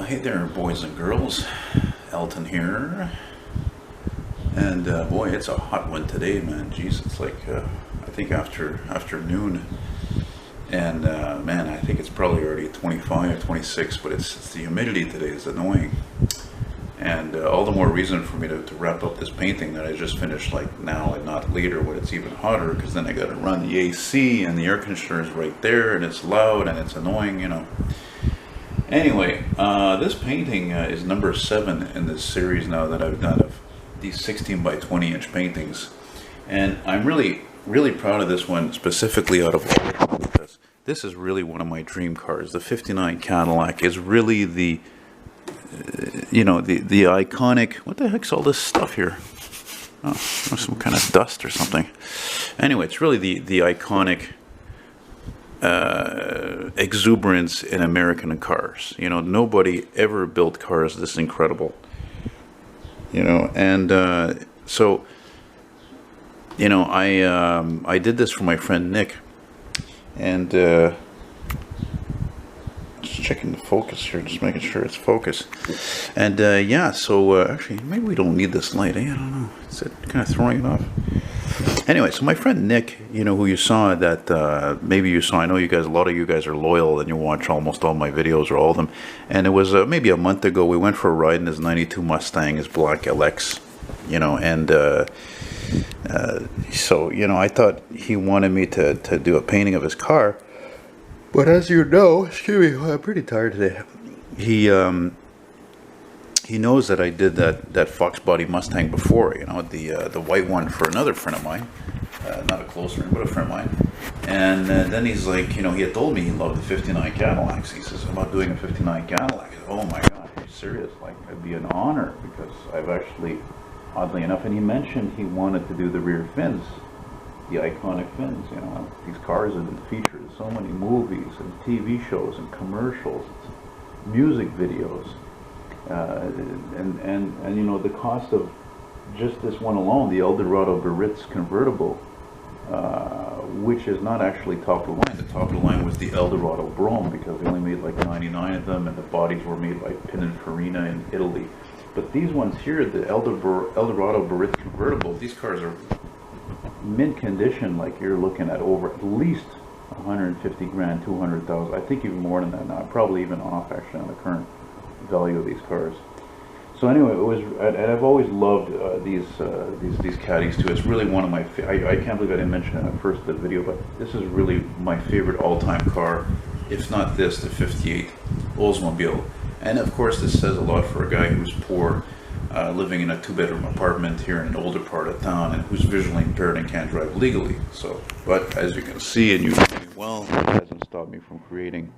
Hey there, boys and girls. Elton here. And boy, it's a hot one today, man. Jeez, it's like I think afternoon. And man, I think it's probably already 25, 26, but it's the humidity today is annoying. And all the more reason for me to wrap up this painting that I just finished, like now and not later when it's even hotter, because then I got to run the AC and the air conditioner is right there and it's loud and it's annoying, you know. Anyway, this painting is number 7 in this series now that I've done of these 16 by 20 inch paintings, and I'm really proud of this one specifically out of all of them, because this is really one of my dream cars. The '59 Cadillac is really the you know, the iconic. What the heck's all this stuff here? Oh, some kind of dust or something. Anyway, it's really the iconic exuberance in American cars. You know, nobody ever built cars this incredible. You know, and so, you know, I did this for my friend Nick, and just checking the focus here, just making sure it's focused. And yeah, so actually, maybe we don't need this light. I don't know. It's kind of throwing it off. Anyway, so my friend Nick, you know, who you saw that, maybe you saw, I know you guys, a lot of you guys are loyal and you watch almost all my videos or all of them. And it was maybe a month ago, we went for a ride in his 92 Mustang, his black LX, you know, and so, you know, I thought he wanted me to do a painting of his car. But as you know, excuse me, I'm pretty tired today. He knows that I did that Fox body Mustang before, you know, the white one for another friend of mine, not a close friend, but a friend of mine. And then he's like, you know, he had told me he loved the '59 Cadillacs. He says, about doing a '59 Cadillac. Oh my God, are you serious? Like, it'd be an honor, because I've actually, oddly enough, and he mentioned he wanted to do the rear fins, the iconic fins. You know, these cars have been featured in so many movies and TV shows and commercials, music videos. And you know, the cost of just this one alone, the Eldorado Biarritz convertible, which is not actually top of the line. The top of the line was the Eldorado Brougham, because they only made like 99 of them, and the bodies were made by Pininfarina in Italy. But these ones here, the Eldorado Biarritz convertible, these cars are mint condition. Like, you're looking at over at least 150 grand, 200,000. I think even more than that now. Probably even off actually on the current value of these cars. So anyway, it was, and I've always loved these caddies too. It's really one of my I can't believe I didn't mention it in the first video, but this is really my favorite all-time car, if not this, the '58 Oldsmobile. And of course, this says a lot for a guy who's poor, living in a 2-bedroom apartment here in an older part of town, and who's visually impaired and can't drive legally. So, but as you can see, and you know me well, it hasn't stopped me from creating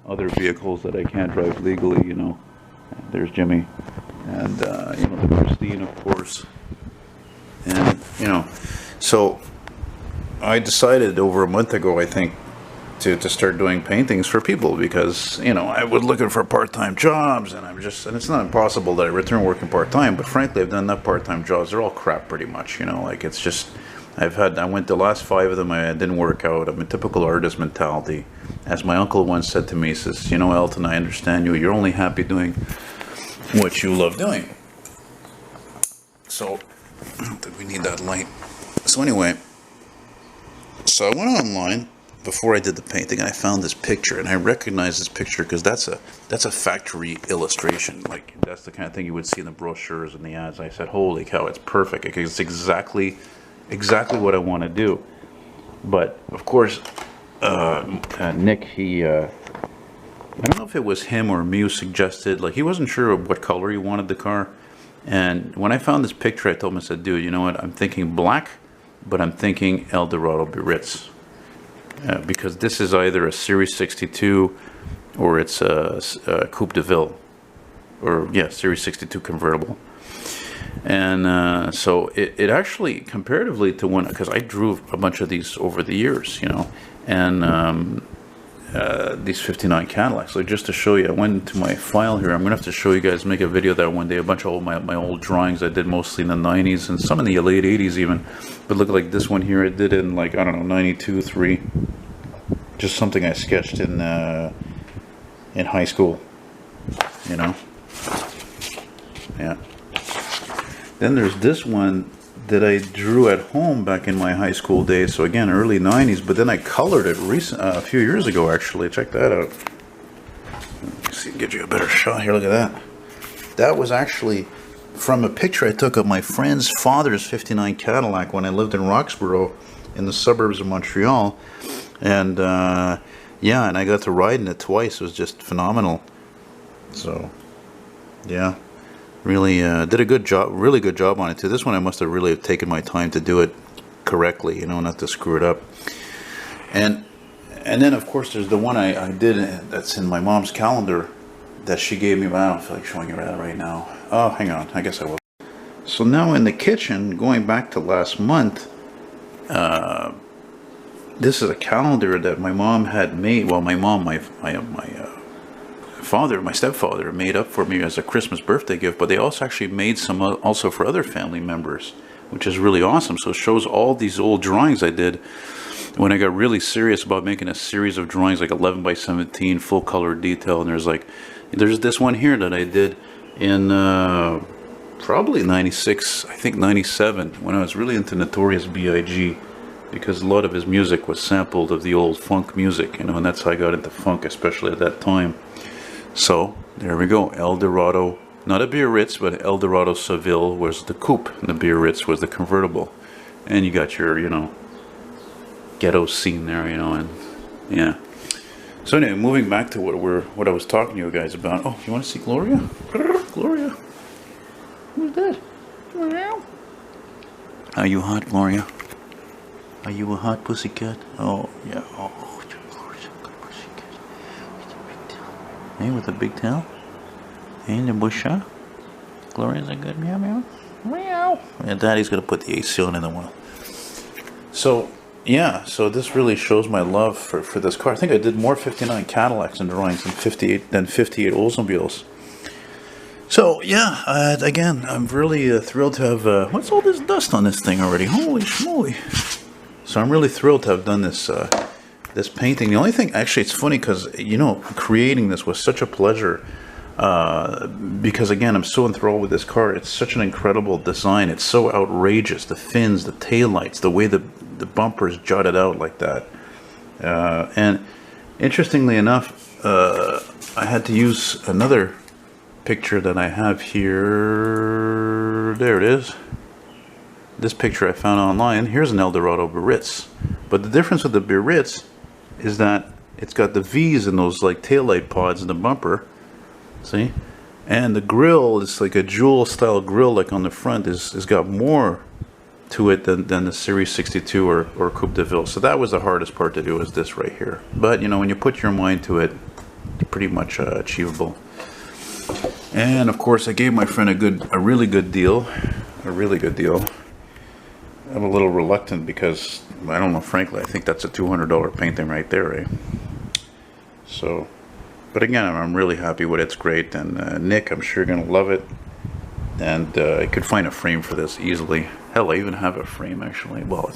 other vehicles that I can't drive legally, you know. There's Jimmy, and you know, the Christine, of course. And you know, so I decided over a month ago, I think, to start doing paintings for people, because, you know, I was looking for part-time jobs, and and it's not impossible that I return working part-time, but frankly, I've done enough part-time jobs. They're all crap pretty much, you know. Like, it's just, I went the last 5 of them, I didn't work out. I'm a typical artist mentality. As my uncle once said to me, he says, you know, Elton, I understand you. You're only happy doing what you love doing. So, I don't think we need that light. So anyway, so I went online before I did the painting, and I found this picture, and I recognized this picture because that's a factory illustration. Like, that's the kind of thing you would see in the brochures and the ads. I said, holy cow, it's perfect, because it's exactly what I want to do. But of course, Nick, I don't know if it was him or me who suggested, like, he wasn't sure of what color he wanted the car. And when I found this picture, I told him, I said, dude, you know what, I'm thinking black, but I'm thinking Eldorado Biarritz. Because this is either a Series 62 or it's a Coupe de Ville. Or, yeah, Series 62 convertible. And so it actually, comparatively to one, because I drove a bunch of these over the years, you know, and these '59 Cadillacs. So just to show you, I went into my file here. I'm gonna have to show you guys, make a video there one day, a bunch of my old drawings I did mostly in the '90s and some in the late '80s even. But look, like this one here, I did in, like, I don't know, '92, '3. Just something I sketched in high school. you know. Yeah. Then there's this one that I drew at home back in my high school days. So again, early 90s, but then I colored it a few years ago, actually. Check that out. Let's see, get you a better shot here. Look at that. That was actually from a picture I took of my friend's father's 59 Cadillac when I lived in Roxborough in the suburbs of Montreal. And yeah, and I got to ride in it twice. It was just phenomenal. So yeah, really did a good job, really good job on it too. This one I must have really taken my time to do it correctly, you know, not to screw it up. And then of course there's the one I did that's in my mom's calendar that she gave me, but I don't feel like showing you that right now. Oh, hang on, I guess I will. So now in the kitchen, going back to last month, this is a calendar that my mom had made. Well, my mom, my father, my stepfather, made up for me as a Christmas birthday gift, but they also actually made some also for other family members, which is really awesome. So it shows all these old drawings I did when I got really serious about making a series of drawings, like 11 by 17, full color detail. And there's this one here that I did in probably 96, I think 97, when I was really into Notorious B.I.G., because a lot of his music was sampled of the old funk music, you know, and that's how I got into funk, especially at that time. So there we go, Eldorado, not a Biarritz, but Eldorado Seville was the coupe, and the Biarritz was the convertible. And you got your, you know, ghetto scene there, you know, and yeah. So anyway, moving back to what I was talking to you guys about. Oh, you want to see Gloria? Gloria, who's that? Are you hot, Gloria? Are you a hot pussycat? Oh yeah. Oh, Gloria's a good pussycat. With a big tail. Hey, with a big tail. Hey, the busha. Gloria's a good meow meow. Meow. And Daddy's gonna put the AC on in a while. So. Yeah, so this really shows my love for this car. I think I did more 59 Cadillacs and drawings than 58 Oldsmobiles. So yeah, again, I'm really thrilled to have. What's all this dust on this thing already? Holy schmoly! So I'm really thrilled to have done this this painting. The only thing, actually, it's funny because, you know, creating this was such a pleasure. Because again, I'm so enthralled with this car. It's such an incredible design. It's so outrageous. The fins, the taillights, the way the bumpers jutted out like that. And interestingly enough, I had to use another picture that I have here. There it is. This picture I found online. Here's an Eldorado Biarritz. But the difference with the Biarritz is that it's got the V's in those like taillight pods in the bumper. See? And the grill is like a jewel style grill, like on the front is got more to it than the Series 62 or Coupe de Ville. So that was the hardest part to do, is this right here. But you know, when you put your mind to it, it's pretty much achievable. And of course I gave my friend a really good deal. I'm a little reluctant because I don't know, frankly, I think that's a $200 painting right there, eh? So, but again, I'm really happy with it. It's great. And Nick, I'm sure you're gonna love it. And I could find a frame for this easily. Hell, I even have a frame actually. Well,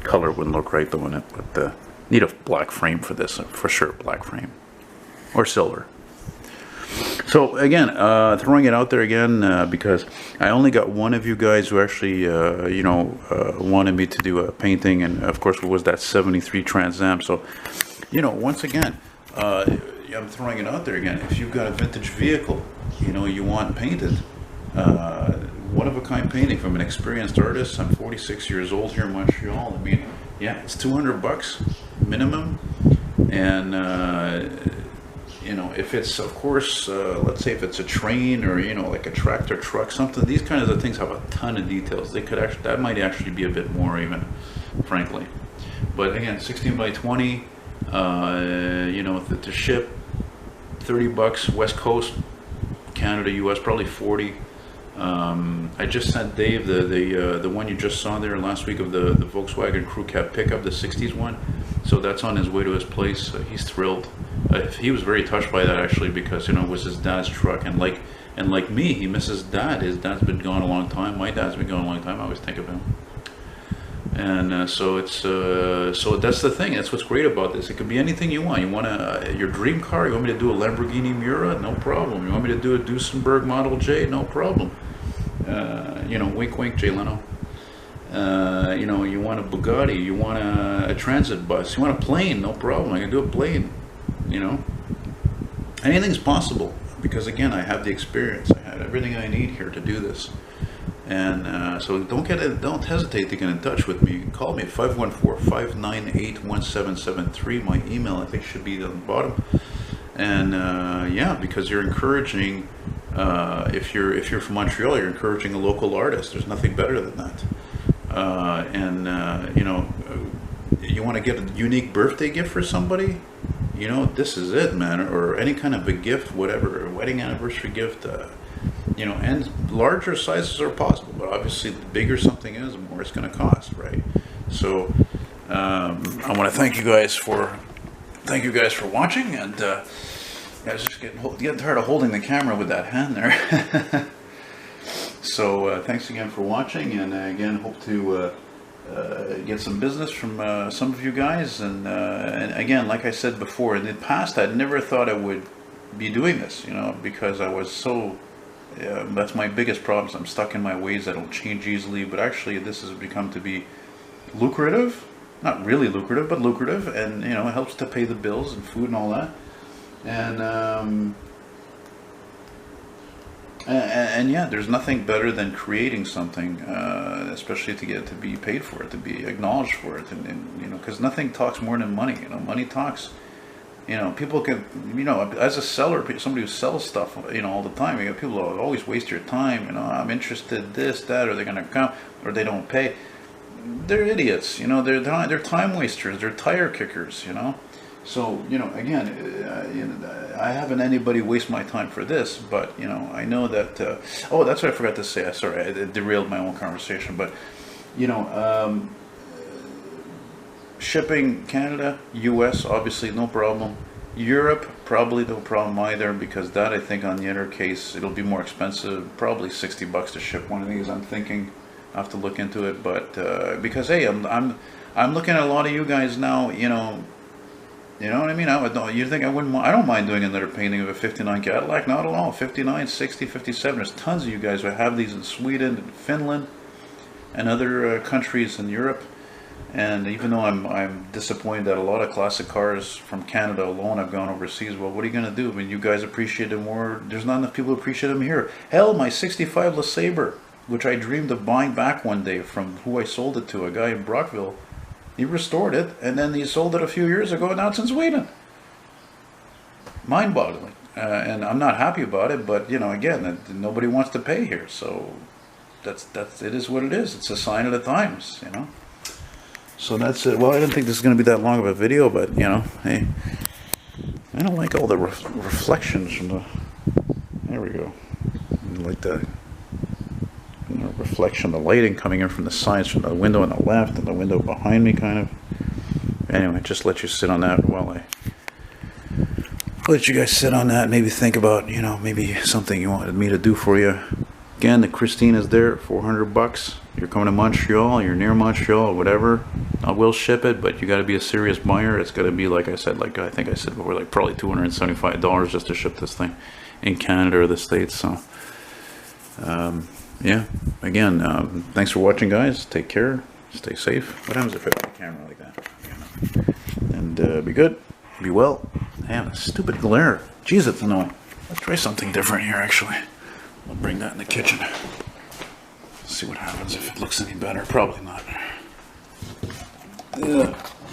color wouldn't look right though in it, but need a black frame for this, for sure, black frame or silver. So again, throwing it out there again because I only got one of you guys who actually, you know, wanted me to do a painting, and of course it was that 73 Trans Am. So, you know, once again, I'm throwing it out there again. If you've got a vintage vehicle, you know, you want painted, one-of-a-kind painting from an experienced artist. I'm 46 years old here in Montreal. I mean, yeah, it's $200 minimum, and you know, if it's, of course, let's say if it's a train or, you know, like a tractor truck, something, these kinds of things have a ton of details. They could actually, that might actually be a bit more even, frankly. But again, 16 by 20, you know, to ship, $30 West Coast, Canada, US, probably 40. I just sent Dave the one you just saw there last week of the Volkswagen Crew Cab pickup, the 60s one. So that's on his way to his place. He's thrilled. He was very touched by that actually, because, you know, it was his dad's truck, and like me, he misses dad. His dad's been gone a long time. My dad's been gone a long time. I always think of him. And so it's so that's the thing. That's what's great about this. It could be anything you want. You want your dream car. You want me to do a Lamborghini Miura? No problem. You want me to do a Duesenberg Model J? No problem. You know, wink, wink, Jay Leno. You know, you want a Bugatti. You want a transit bus. You want a plane? No problem. I can do a plane. You know, anything's possible because again, I have the experience. I have everything I need here to do this. And so don't hesitate to get in touch with me. You can call me at 514-598-1773. My email, I think, should be on the bottom. And yeah, because you're encouraging, if you're from Montreal, you're encouraging a local artist. There's nothing better than that. You know, you want to get a unique birthday gift for somebody, you know, this is it, man. Or any kind of a gift, whatever, a wedding anniversary gift. You know, and larger sizes are possible, but obviously the bigger something is, the more it's going to cost, right? So I want to thank you guys for watching, and I was just getting tired of holding the camera with that hand there. So thanks again for watching, and again hope to get some business from some of you guys, and again, like I said before, in the past I never thought I would be doing this, you know, because I was so that's my biggest problem. I'm stuck in my ways. I don't change easily, but actually this has become to be lucrative. Not really lucrative, but lucrative, and you know, it helps to pay the bills and food and all that. And yeah, there's nothing better than creating something, especially to get to be paid for it, to be acknowledged for it, and you know, because nothing talks more than money. You know, money talks. You know, people can, you know, as a seller, somebody who sells stuff, you know, all the time, you know, people always waste your time, you know, I'm interested, this, that, or they're going to come, or they don't pay. They're idiots, you know, they're time wasters, they're tire kickers, you know. So, you know, again, you know, I haven't anybody waste my time for this, but, you know, I know that, oh, that's what I forgot to say, sorry, I derailed my own conversation, but, you know, shipping Canada, US, obviously no problem. Europe, probably no problem either, because that, I think, on the other case, it'll be more expensive, probably $60 to ship one of these. I'm thinking I have to look into it, but because hey, I'm looking at a lot of you guys now. You know what I mean. You think I wouldn't? I don't mind doing another painting of a '59 Cadillac, not at all. 59, 60, 57. There's tons of you guys who have these in Sweden and Finland and other countries in Europe. And even though I'm disappointed that a lot of classic cars from Canada alone have gone overseas, well, what are you going to do? I mean, you guys appreciate them more. There's not enough people who appreciate them here. Hell, my '65 LeSabre, which I dreamed of buying back one day from who I sold it to, a guy in Brockville. He restored it, and then he sold it a few years ago, and now it's in Sweden. Mind-boggling. And I'm not happy about it, but, you know, again, nobody wants to pay here, so it is what it is. It's a sign of the times, you know. So that's it. Well, I didn't think this was going to be that long of a video, but, you know, hey, I don't like all the reflections from the, there we go. I like the reflection, the lighting coming in from the sides, from the window on the left and the window behind me, kind of. Anyway, just let you sit on that while I let you guys sit on that. Maybe think about, you know, maybe something you wanted me to do for you. Again, the Christine is there, $400. You're coming to Montreal, you're near Montreal, whatever. I will ship it, but you got to be a serious buyer. It's got to be, like I said, like I think I said before, like probably $275 just to ship this thing in Canada or the States. So, yeah. Again, thanks for watching, guys. Take care. Stay safe. What happens if I put the camera like that? And be good. Be well. Damn, a stupid glare. Jeez, it's annoying. Let's try something different here, actually. I'll bring that in the kitchen. See what happens if it looks any better. Probably not.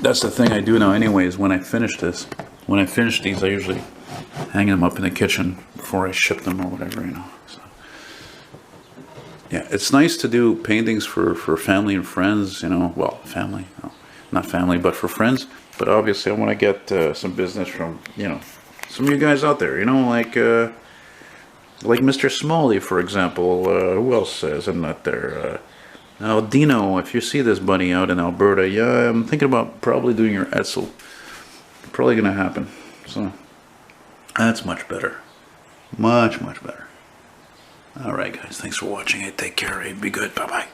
That's the thing I do now anyways. When I finish these, I usually hang them up in the kitchen before I ship them or whatever, you know. So, yeah, it's nice to do paintings for family and friends, you know. Well, family, no, not family, but for friends. But obviously I want to get some business from, you know, some of you guys out there, you know, like Mr. Smalley, for example. Who else isn't that there? Now, Dino, if you see this bunny out in Alberta, yeah, I'm thinking about probably doing your Edsel. Probably going to happen. So, that's much better. Much, much better. Alright, guys, thanks for watching. Hey, take care. Hey, be good. Bye-bye.